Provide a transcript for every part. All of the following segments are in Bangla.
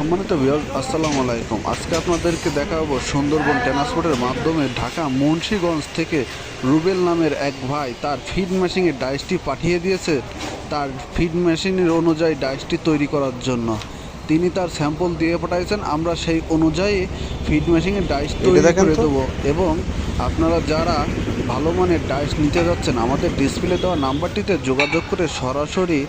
সম্মানিত ভিউয়ার্স, আসসালামু আলাইকুম। আজকে আপনাদেরকে দেখাবো সুন্দরবন ট্রান্সপোর্টের মাধ্যমে ঢাকা মুন্সিগঞ্জ থেকে রুবেল নামের এক ভাই তার ফিড মেশিনের ডাইসটি পাঠিয়ে দিয়েছে তার ফিড মেশিনের অনুযায়ী ডাইসটি তৈরি করার জন্য। তিনি তার স্যাম্পল দিয়ে পাঠাইছেন, আমরা সেই অনুযায়ী ফিড মেশিনের ডাইস তৈরি করে দেবো। এবং আপনারা যারা ভালো মানের ডাইস নিতে যাচ্ছেন, আমাদের ডিসপ্লে দেওয়া নাম্বারটিতে যোগাযোগ করে সরাসরি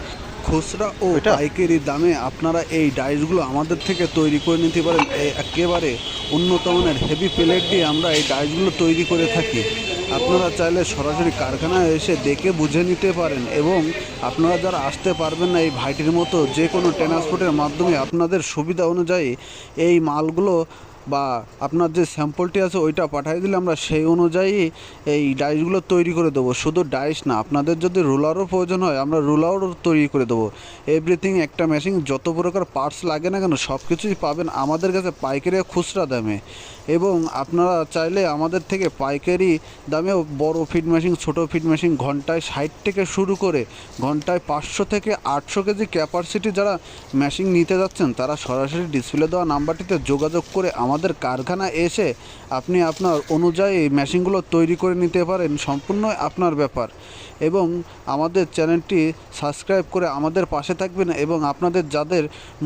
খুচরা ও পাইকারি দামে আপনারা এই ডাইসগুলো আমাদের থেকে তৈরি করে নিতে পারেন। একেবারে উন্নত মানের হেভি প্লেট দিয়ে আমরা এই ডাইসগুলো তৈরি করে থাকি। আপনারা চাইলে সরাসরি কারখানায় এসে দেখে বুঝে নিতে পারেন। এবং আপনারা যারা আসতে পারবেন না, এই ভাইটির মতো যে কোনো ট্রান্সপোর্টের মাধ্যমে আপনাদের সুবিধা অনুযায়ী এই মালগুলো বা আপনার যে স্যাম্পলটি আছে ওইটা পাঠিয়ে দিলে আমরা সেই অনুযায়ী এই ডাইসগুলো তৈরি করে দেবো। শুধু ডাইস না, আপনাদের যদি রুলারও প্রয়োজন হয় আমরা রুলারও তৈরি করে দেবো। এভরিথিং, একটা মেশিন যত প্রকার পার্টস লাগে না কেন সব কিছুই পাবেন আমাদের কাছে পাইকারি খুচরা দামে। এবং আপনারা চাইলে আমাদের থেকে পাইকারি দামেও বড় ফিড মেশিন, ছোটো ফিড মেশিন ঘন্টায় 60 থেকে শুরু করে ঘন্টায় 500 থেকে 800 কেজি ক্যাপাসিটি যারা মেশিন নিতে যাচ্ছেন তারা সরাসরি ডিসপ্লে দেওয়া নাম্বারটিতে যোগাযোগ করে আমাদের কারখানায় এসে আপনি আপনার অনুযায়ী মেশিনগুলো তৈরি করে নিতে পারেন। সম্পূর্ণ আপনার ব্যাপার। এবং আমাদের চ্যানেলটি সাবস্ক্রাইব করে আমাদের পাশে থাকবেন এবং আপনাদের যাদের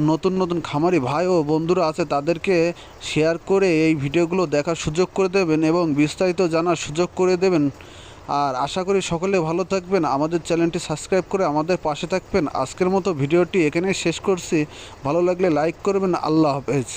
নতুন নতুন খামারি ভাই ও বন্ধুরা আছে তাদেরকে শেয়ার করে এই ভিডিওগুলো দেখার সুযোগ করে দেবেন এবং বিস্তারিত জানার সুযোগ করে দেবেন। আর আশা করি সকলে ভালো থাকবেন, আমাদের চ্যানেলটি সাবস্ক্রাইব করে আমাদের পাশে থাকবেন। আজকের মতো ভিডিওটি এখানেই শেষ করছি। ভালো লাগলে লাইক করবেন। আল্লাহ হাফেজ।